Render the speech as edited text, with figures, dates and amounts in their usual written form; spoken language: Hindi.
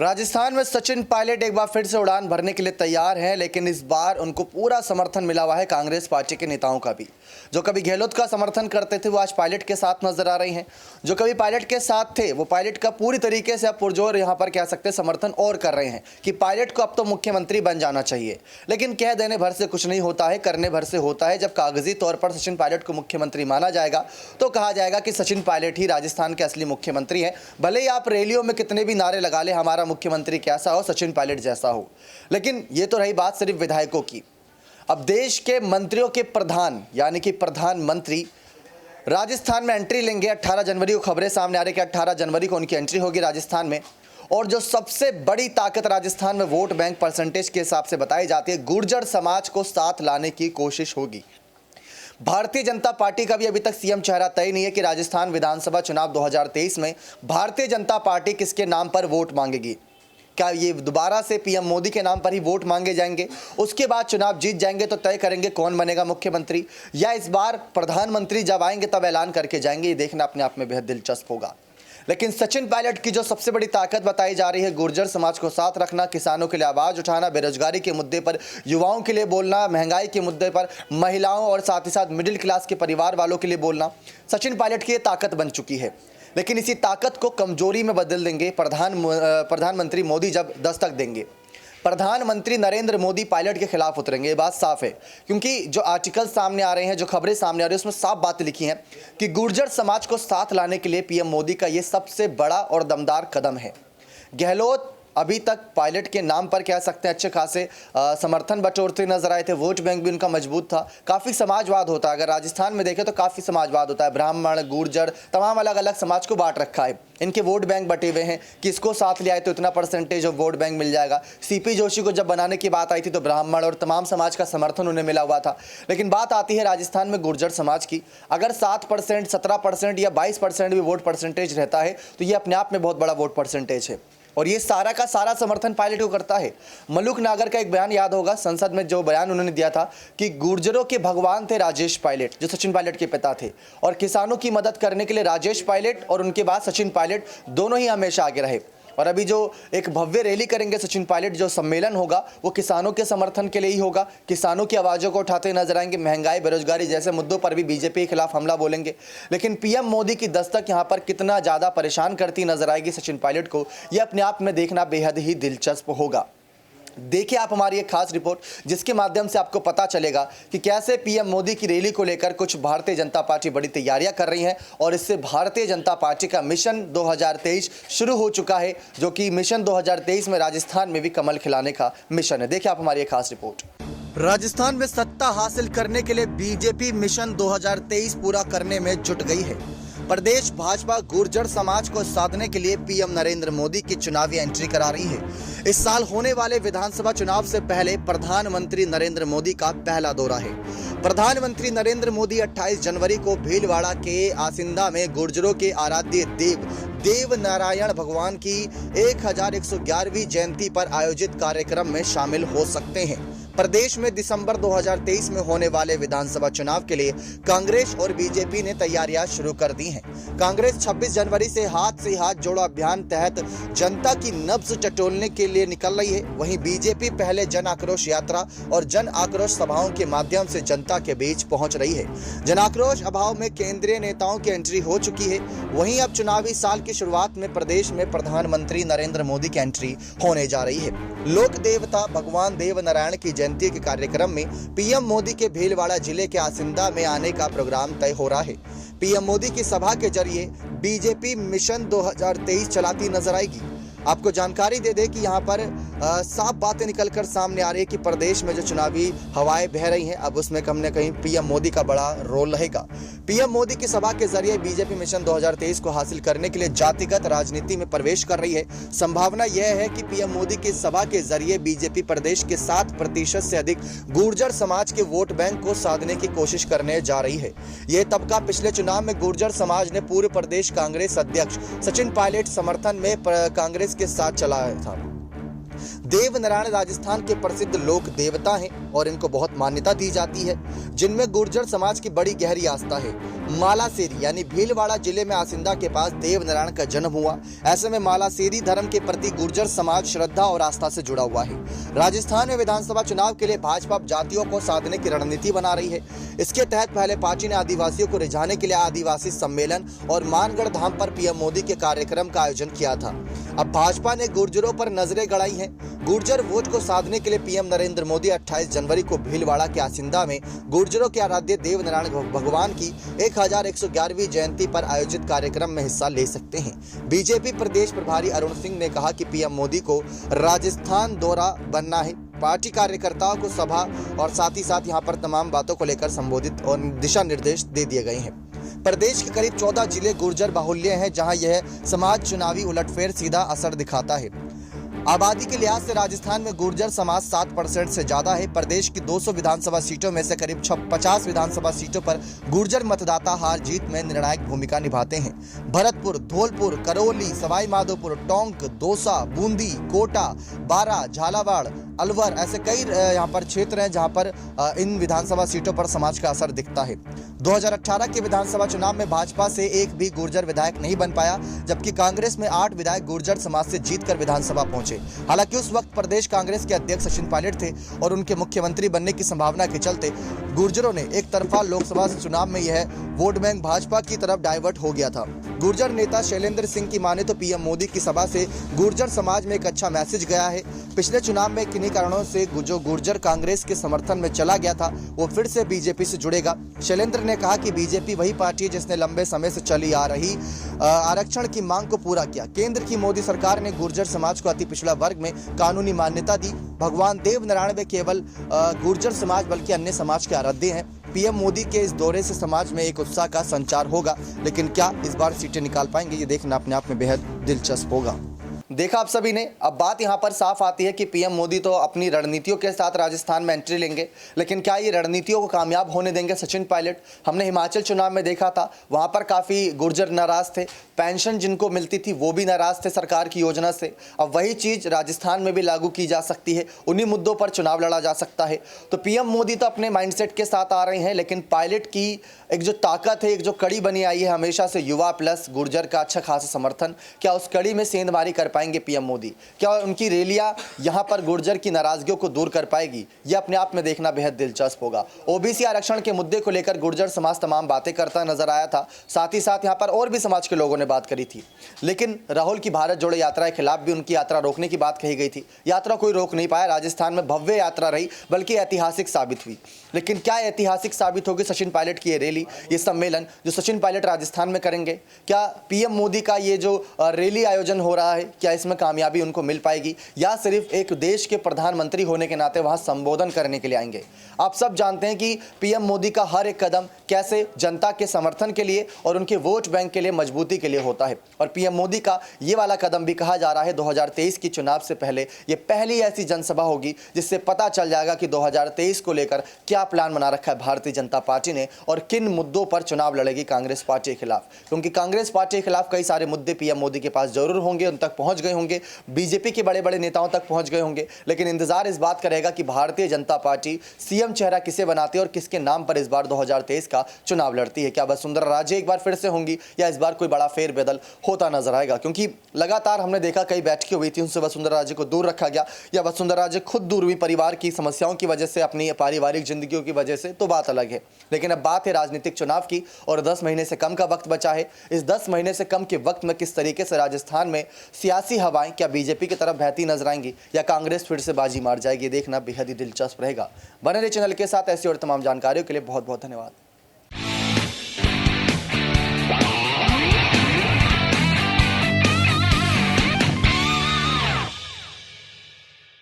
राजस्थान में सचिन पायलट एक बार फिर से उड़ान भरने के लिए तैयार हैं, लेकिन इस बार उनको पूरा समर्थन मिला हुआ है कांग्रेस पार्टी के नेताओं का भी। जो कभी गहलोत का समर्थन करते थे वो आज पायलट के साथ नजर आ रहे हैं। जो कभी पायलट के साथ थे वो पायलट का पूरी तरीके से अब पुरजोर यहाँ पर कह सकते समर्थन और कर रहे हैं कि पायलट को अब तो मुख्यमंत्री बन जाना चाहिए। लेकिन कह देने भर से कुछ नहीं होता है, करने भर से होता है। जब कागजी तौर पर सचिन पायलट को मुख्यमंत्री माना जाएगा तो कहा जाएगा कि सचिन पायलट ही राजस्थान के असली मुख्यमंत्री हैं। भले ही आप रैलियों में कितने भी नारे लगा ले हमारा मुख्यमंत्री कैसा हो, सचिन पायलट जैसा हो, लेकिन ये तो रही बात सिर्फ विधायकों की। अब देश के मंत्रियों के प्रधान यानी कि प्रधानमंत्री राजस्थान में एंट्री लेंगे। 18 जनवरी को खबरें सामने आ रही कि 18 जनवरी को उनकी एंट्री होगी राजस्थान में। और जो सबसे बड़ी ताकत राजस्थान में वोट बैंक परसेंटेज के हिसाब से बताई जाती है, गुर्जर समाज को साथ लाने की कोशिश होगी। भारतीय जनता पार्टी का भी अभी तक सीएम चेहरा तय नहीं है कि राजस्थान विधानसभा चुनाव 2023 में भारतीय जनता पार्टी किसके नाम पर वोट मांगेगी। क्या ये दोबारा से पीएम मोदी के नाम पर ही वोट मांगे जाएंगे, उसके बाद चुनाव जीत जाएंगे तो तय करेंगे कौन बनेगा मुख्यमंत्री, या इस बार प्रधानमंत्री जब आएंगे तब ऐलान करके जाएंगे। ये देखना अपने आप में बेहद दिलचस्प होगा। लेकिन सचिन पायलट की जो सबसे बड़ी ताकत बताई जा रही है, गुर्जर समाज को साथ रखना, किसानों के लिए आवाज़ उठाना, बेरोजगारी के मुद्दे पर युवाओं के लिए बोलना, महंगाई के मुद्दे पर महिलाओं और साथ ही साथ मिडिल क्लास के परिवार वालों के लिए बोलना, सचिन पायलट की ये ताकत बन चुकी है। लेकिन इसी ताकत को कमजोरी में बदल देंगे प्रधानमंत्री मोदी जब दस्तक देंगे। प्रधानमंत्री नरेंद्र मोदी पायलट के खिलाफ उतरेंगे, ये बात साफ है, क्योंकि जो आर्टिकल सामने आ रहे हैं, जो खबरें सामने आ रही हैं, उसमें साफ बातें लिखी हैं कि गुर्जर समाज को साथ लाने के लिए पीएम मोदी का ये सबसे बड़ा और दमदार कदम है। गहलोत अभी तक पायलट के नाम पर कह सकते हैं अच्छे खासे समर्थन बटोरते नजर आए थे। वोट बैंक भी उनका मजबूत था, काफ़ी समाजवाद होता है। अगर राजस्थान में देखें तो काफ़ी समाजवाद होता है, ब्राह्मण, गुर्जर, तमाम अलग अलग समाज को बांट रखा है। इनके वोट बैंक बटे हुए हैं, किसको साथ ले आए तो इतना परसेंटेज ऑफ वोट बैंक मिल जाएगा। सीपी जोशी को जब बनाने की बात आई थी तो ब्राह्मण और तमाम समाज का समर्थन उन्हें मिला हुआ था। लेकिन बात आती है राजस्थान में गुर्जर समाज की, अगर 7%, 17% या 22% भी वोट परसेंटेज रहता है तो ये अपने आप में बहुत बड़ा वोट परसेंटेज है। और ये सारा का सारा समर्थन पायलट को करता है। मलूक नागर का एक बयान याद होगा, संसद में जो बयान उन्होंने दिया था कि गुर्जरों के भगवान थे राजेश पायलट, जो सचिन पायलट के पिता थे, और किसानों की मदद करने के लिए राजेश पायलट और उनके बाद सचिन पायलट दोनों ही हमेशा आगे रहे। और अभी जो एक भव्य रैली करेंगे सचिन पायलट, जो सम्मेलन होगा वो किसानों के समर्थन के लिए ही होगा। किसानों की आवाज़ों को उठाते नजर आएंगे, महंगाई, बेरोजगारी जैसे मुद्दों पर भी बीजेपी के खिलाफ हमला बोलेंगे। लेकिन पीएम मोदी की दस्तक यहाँ पर कितना ज़्यादा परेशान करती नजर आएगी सचिन पायलट को, ये अपने आप में देखना बेहद ही दिलचस्प होगा। देखिए आप हमारी एक खास रिपोर्ट, जिसके माध्यम से आपको पता चलेगा कि कैसे पीएम मोदी की रैली को लेकर कुछ भारतीय जनता पार्टी बड़ी तैयारियां कर रही है, और इससे भारतीय जनता पार्टी का मिशन 2023 शुरू हो चुका है, जो कि मिशन 2023 में राजस्थान में भी कमल खिलाने का मिशन है। देखिए आप हमारी एक खास रिपोर्ट। राजस्थान में सत्ता हासिल करने के लिए बीजेपी मिशन 2023 पूरा करने में जुट गई है। प्रदेश भाजपा गुर्जर समाज को साधने के लिए पीएम नरेंद्र मोदी की चुनावी एंट्री करा रही है। इस साल होने वाले विधानसभा चुनाव से पहले प्रधानमंत्री नरेंद्र मोदी का पहला दौरा है। प्रधानमंत्री नरेंद्र मोदी 28 जनवरी को भीलवाड़ा के आसिंदा में गुर्जरों के आराध्य देव नारायण भगवान की 1111वीं जयंती पर आयोजित कार्यक्रम में शामिल हो सकते हैं। प्रदेश में दिसंबर 2023 में होने वाले विधानसभा चुनाव के लिए कांग्रेस और बीजेपी ने तैयारियां शुरू कर दी हैं। कांग्रेस 26 जनवरी से हाथ जोड़ो अभियान तहत जनता की नब्ज टटोलने के लिए निकल रही है। वहीं बीजेपी पहले जन आक्रोश यात्रा और जन आक्रोश सभाओं के माध्यम से जनता के बीच पहुंच रही है। जन आक्रोश अभाव में केंद्रीय नेताओं की एंट्री हो चुकी है। वहीं अब चुनावी साल की शुरुआत में प्रदेश में प्रधानमंत्री नरेंद्र मोदी की एंट्री होने जा रही है। लोक देवता भगवान देव नारायण की जयंती के कार्यक्रम में पीएम मोदी के भीलवाड़ा जिले के आसिंदा में आने का प्रोग्राम तय हो रहा है। पीएम मोदी की सभा के जरिए बीजेपी मिशन 2023 चलाती नजर आएगी। आपको जानकारी दे दें कि यहाँ पर साफ बातें निकलकर सामने आ रही है कि प्रदेश में जो चुनावी हवाएं बह रही हैं, अब उसमें कहीं न कहीं पीएम मोदी का बड़ा रोल रहेगा। पीएम मोदी की सभा के जरिए बीजेपी मिशन 2023 को हासिल करने के लिए जातिगत राजनीति में प्रवेश कर रही है। संभावना यह है कि पीएम मोदी की सभा के जरिए बीजेपी प्रदेश के 7% से अधिक गुर्जर समाज के वोट बैंक को साधने की कोशिश करने जा रही है। यह तबका पिछले चुनाव में गुर्जर समाज ने पूर्व प्रदेश कांग्रेस अध्यक्ष सचिन पायलट समर्थन में कांग्रेस के साथ चला था। देवनारायण राजस्थान के प्रसिद्ध लोक देवता हैं और इनको बहुत मान्यता दी जाती है, जिनमें गुर्जर समाज की बड़ी गहरी आस्था है। मालासेरी यानी भीलवाड़ा जिले में आसिंदा के पास देवनारायण का जन्म हुआ। ऐसे में मालासेरी धर्म के प्रति गुर्जर समाज श्रद्धा और आस्था से जुड़ा हुआ है। राजस्थान में विधानसभा चुनाव के लिए भाजपा जातियों को साधने की रणनीति बना रही है। इसके तहत पहले पार्टी ने आदिवासियों को रिझाने के लिए आदिवासी सम्मेलन और मानगढ़ धाम पर पीएम मोदी के कार्यक्रम का आयोजन किया था। अब भाजपा ने गुर्जरों पर नजरें गड़ाई हैं। गुर्जर वोट को साधने के लिए पीएम नरेंद्र मोदी 28 जनवरी को भीलवाड़ा के आसिंदा में गुर्जरों के आराध्य देवनारायण भगवान की 1111वीं जयंती पर आयोजित कार्यक्रम में हिस्सा ले सकते हैं। बीजेपी प्रदेश प्रभारी अरुण सिंह ने कहा कि पीएम मोदी को राजस्थान दौरा बनना है। पार्टी कार्यकर्ताओं को सभा और साथ ही साथ यहां पर तमाम बातों को लेकर संबोधित और दिशा निर्देश दे दिए गए हैं। प्रदेश के करीब 14 जिले गुर्जर बाहुल्य हैं, जहां यह समाज चुनावी उलटफेर सीधा असर दिखाता है। आबादी के लिहाज से राजस्थान में गुर्जर समाज 7% से ज्यादा है। प्रदेश की 200 विधानसभा सीटों में से करीब 50 विधानसभा सीटों पर गुर्जर मतदाता हार जीत में निर्णायक भूमिका निभाते हैं। भरतपुर, धौलपुर, करौली, सवाई माधोपुर, टोंक, दौसा, बूंदी, कोटा, बारा, झालावाड़, अलवर ऐसे कई यहाँ पर क्षेत्र हैं जहाँ पर इन विधानसभा सीटों पर समाज का असर दिखता है। 2018 के विधानसभा चुनाव में भाजपा से एक भी गुर्जर विधायक नहीं बन पाया, जबकि कांग्रेस में 8 विधायक गुर्जर समाज से जीतकर विधानसभा पहुंचे। हालांकि उस वक्त प्रदेश कांग्रेस के अध्यक्ष सचिन पायलट थे और उनके मुख्यमंत्री बनने की संभावना के चलते गुर्जरों ने एक तरफा लोकसभा चुनाव में यह वोट बैंक भाजपा की तरफ डाइवर्ट हो गया था। गुर्जर नेता शैलेंद्र सिंह की माने तो पीएम मोदी की सभा से गुर्जर समाज में एक अच्छा मैसेज गया है। पिछले चुनाव में किन्हीं कारणों से जो गुर्जर कांग्रेस के समर्थन में चला गया था, वो फिर से बीजेपी से जुड़ेगा। शैलेंद्र ने कहा कि बीजेपी वही पार्टी है जिसने लंबे समय से चली आ रही आरक्षण की मांग को पूरा किया। केंद्र की मोदी सरकार ने गुर्जर समाज को अति पिछड़ा वर्ग में कानूनी मान्यता दी। भगवान देवनारायण में केवल गुर्जर समाज बल्कि अन्य समाज के आराध्य हैं। पीएम मोदी के इस दौरे से समाज में एक उत्साह का संचार होगा, लेकिन क्या इस बार सीटें निकाल पाएंगे, ये देखना अपने आप में बेहद दिलचस्प होगा। देखा आप सभी ने। अब बात यहाँ पर साफ आती है कि पीएम मोदी तो अपनी रणनीतियों के साथ राजस्थान में एंट्री लेंगे, लेकिन क्या ये रणनीतियों को कामयाब होने देंगे सचिन पायलट? हमने हिमाचल चुनाव में देखा था, वहाँ पर काफ़ी गुर्जर नाराज थे। पेंशन जिनको मिलती थी वो भी नाराज थे सरकार की योजना से। अब वही चीज़ राजस्थान में भी लागू की जा सकती है, उन्हीं मुद्दों पर चुनाव लड़ा जा सकता है। तो पीएम मोदी तो अपने माइंडसेट के साथ आ रहे हैं, लेकिन पायलट की एक जो ताकत है, एक जो कड़ी बनी आई है हमेशा से, युवा प्लस गुर्जर का अच्छा खासा समर्थन, क्या उस कड़ी में सेंधमारी कर पाएंगे पीएम मोदी? क्या उनकी रैलियां यहां पर गुर्जर की नाराजगियों को दूर कर पाएगी? यह अपने आप में देखना बेहद दिलचस्प होगा। ओबीसी आरक्षण के मुद्दे को लेकर गुर्जर समाज तमाम बातें करता नजर आया था, साथ ही साथ यहां पर और भी समाज के लोगों ने बात करी थी, लेकिन राहुल की भारत जोड़ो यात्रा के खिलाफ भी उनकी यात्रा रोकने की बात कही गई थी। यात्रा कोई रोक नहीं पाया। राजस्थान में भव्य यात्रा रही, बल्कि ऐतिहासिक साबित हुई। लेकिन क्या ऐतिहासिक साबित होगी सचिन पायलट की ये रैली, ये सम्मेलन जो सचिन पायलट राजस्थान में करेंगे? क्या पीएम मोदी का ये जो रैली आयोजन हो रहा है, क्या इसमें कामयाबी उनको मिल पाएगी, या सिर्फ एक देश के प्रधानमंत्री होने के नाते वहां संबोधन करने के लिए आएंगे? आप सब जानते हैं कि पीएम मोदी का हर एक कदम कैसे जनता के समर्थन के लिए और उनके वोट बैंक के लिए मजबूती के लिए होता है। और पीएम मोदी का ये वाला कदम भी कहा जा रहा है 2023 की चुनाव से पहले ये पहली ऐसी जनसभा होगी जिससे पता चल जाएगा कि 2023 को लेकर क्या प्लान बना रखा है भारतीय जनता पार्टी ने और किन मुद्दों पर चुनाव लड़ेगी कांग्रेस पार्टी के खिलाफ। क्योंकि कांग्रेस पार्टी के खिलाफ कई सारे मुद्दे पीएम मोदी के पास जरूर होंगे, उन तक पहुंच गए होंगे, बीजेपी के बड़े बड़े नेताओं तक पहुंच गए होंगे, लेकिन इंतजार इस बात का रहेगा कि भारतीय जनता पार्टी सीएम चेहरा किसे बनाती है और किसके नाम पर इस बार 2023 का चुनाव लड़ती है। क्या वसुंधरा राजे एक बार फिर से होंगी या इस बार कोई बड़ा फेरबदल होता नजर आएगा? क्योंकि लगातार हमने देखा कई बैठकें हुई थी, उनसे वसुंधरा राजे को दूर रखा गया, या वसुंधरा राजे खुद दूर हुई परिवार की समस्याओं की वजह से, अपनी पारिवारिक जिंदगियों की वजह से, तो बात अलग है। लेकिन अब बात है राजनीतिक चुनाव की और 10 महीने से कम का वक्त बचा है। इस 10 महीने से कम के वक्त में किस तरीके से राजस्थान में सियासी हवाएं क्या बीजेपी की तरफ बहती नजर आएंगी या कांग्रेस फिर से बाजी मार जाएगी, देखना बेहद ही दिलचस्प रहेगा। बने रहिए चैनल के साथ। ऐसी और तमाम जानकारियों के लिए बहुत बहुत धन्यवाद।